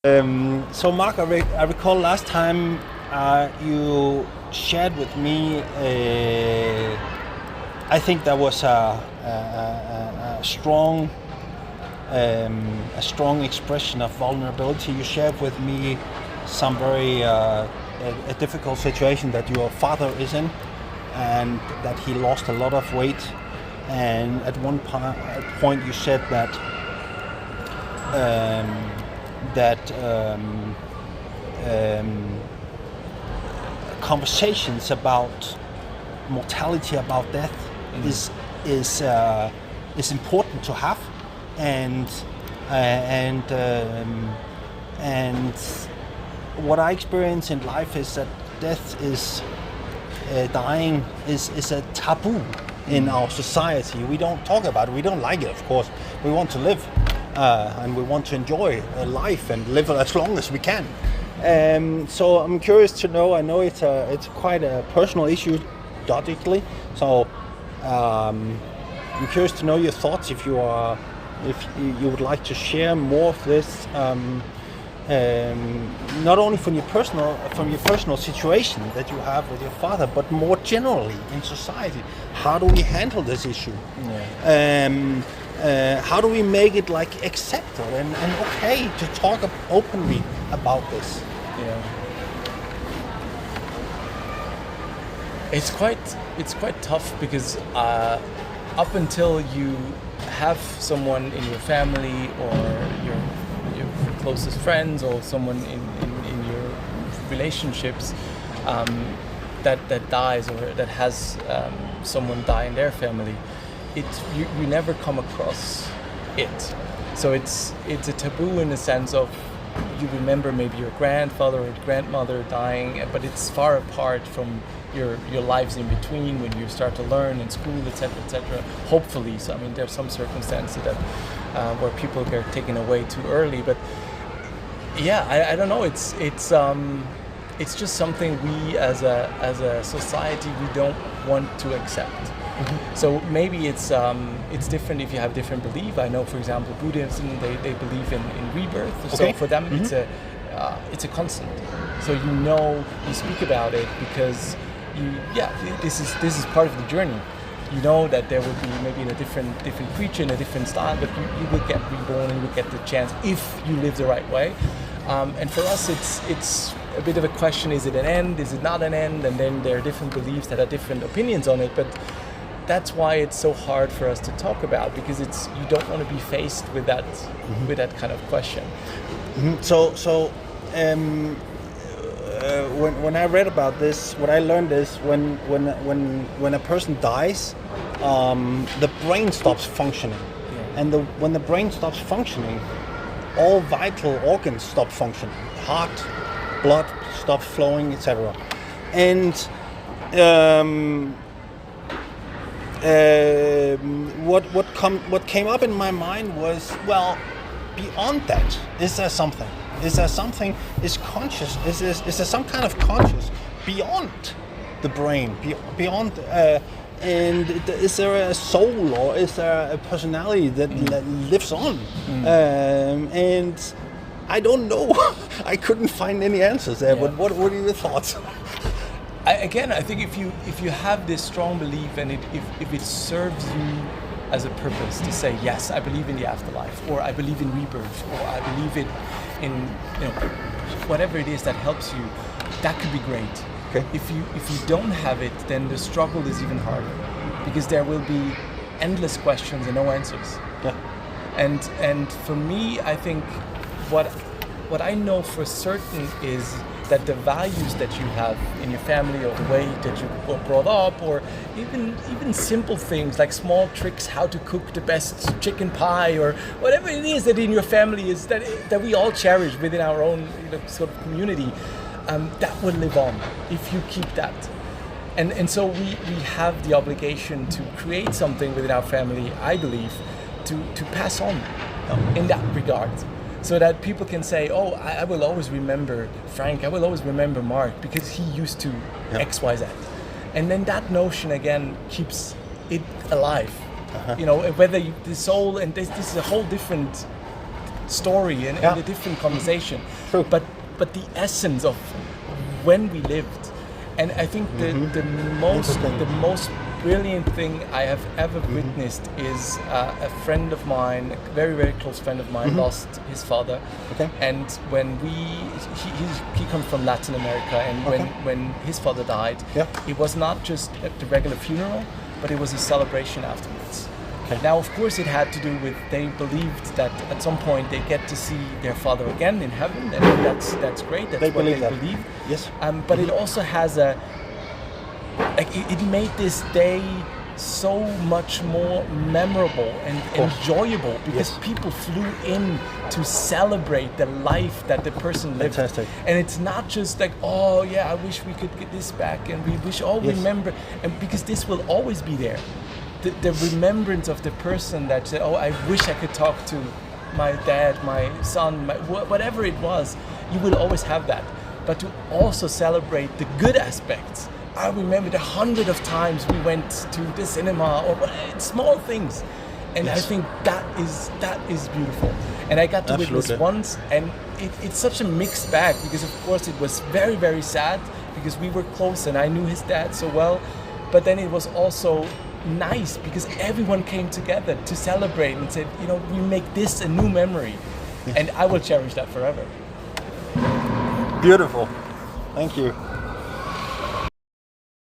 So Mark, I recall last time you shared with me. I think that was a strong expression of vulnerability. You shared with me some very a difficult situation that your father is in, and that he lost a lot of weight. And at one point, you said that. Conversations about mortality, about death, is important to have, and what I experience in life is that death is dying is a taboo in our society. We don't talk about it. We don't like it. Of course, we want to live. And we want to enjoy life and live as long as we can. So I'm curious to know. I know it's quite a personal issue, logically. So I'm curious to know your thoughts. If you would like to share more of this, not only from your personal situation that you have with your father, but more generally in society. How do we handle this issue? Yeah. How do we make it like accepted and okay to talk openly about this? Yeah, it's quite tough because up until you have someone in your family or your closest friends or someone in your relationships that dies or that has someone die in their family. You never come across it, so it's a taboo in the sense of you remember maybe your grandfather or grandmother dying, but it's far apart from your lives in between when you start to learn in school, etc., etc. Hopefully, so I mean there's some circumstances that where people get taken away too early, but yeah, I don't know. It's just something we as a society we don't want to accept. Mm-hmm. So maybe it's different if you have different belief. I know, for example, Buddhism they believe in rebirth. Okay. So for them, mm-hmm. It's a constant. So you speak about it because this is part of the journey. You know that there will be maybe in a different creature in a different style, but you will get reborn and you will get the chance if you live the right way. And for us, it's a bit of a question: is it an end? Is it not an end? And then there are different beliefs that have different opinions on it, but. That's why it's so hard for us to talk about, because you don't want to be faced with that mm-hmm. with that kind of question. Mm-hmm. So when I read about this, what I learned is when a person dies, the brain stops functioning, yeah. And when the brain stops functioning, all vital organs stop functioning. Heart, blood stops flowing, etc. And what came up in my mind was, well, beyond that, is there something? Is there something? Is conscious? Is there some kind of conscious beyond the brain? Beyond? And is there a soul, or is there a personality that lives on? And I don't know. I couldn't find any answers there. Yeah. But what are your thoughts? I think if you have this strong belief and if it serves you as a purpose to say, yes, I believe in the afterlife, or I believe in rebirth, or I believe in whatever it is that helps you, that could be great. Okay. If you don't have it, then the struggle is even harder, because there will be endless questions and no answers. Yeah. And for me, I think what I know for certain is that the values that you have in your family, or the way that you were brought up, or even simple things like small tricks, how to cook the best chicken pie, or whatever it is that in your family is that we all cherish within our own sort of community, that will live on if you keep that. And so we have the obligation to create something within our family, I believe, to pass on in that regard. So that people can say, oh, I will always remember Frank, I will always remember Mark, because he used to X, Y, Z. And then that notion again keeps it alive. Uh-huh. Whether the soul, and this is a whole different story and a different conversation. True. But the essence of when we lived, and I think the most brilliant thing I have ever witnessed is a friend of mine, a very, very close friend of mine, lost his father. Okay. And when he comes from Latin America, and when his father died, it was not just the regular funeral, but it was a celebration afterwards. Okay. Now, of course, it had to do with they believed that at some point they get to see their father again in heaven, and that's great. That's what they believe. Yes. But it also has it made this day so much more memorable and enjoyable, because people flew in to celebrate the life that the person lived. Fantastic. And it's not just like, oh yeah, I wish we could get this back, and we wish remember, and because this will always be there. The remembrance of the person that said, oh, I wish I could talk to my dad, my son, whatever it was, you will always have that. But to also celebrate the good aspects. I remember the 100 of times we went to the cinema, or small things, and I think that is beautiful. And I got to witness once, and it's such a mixed bag, because of course it was very, very sad because we were close and I knew his dad so well, but then it was also nice because everyone came together to celebrate and said, we make this a new memory, and I will cherish that forever. Beautiful. Thank you.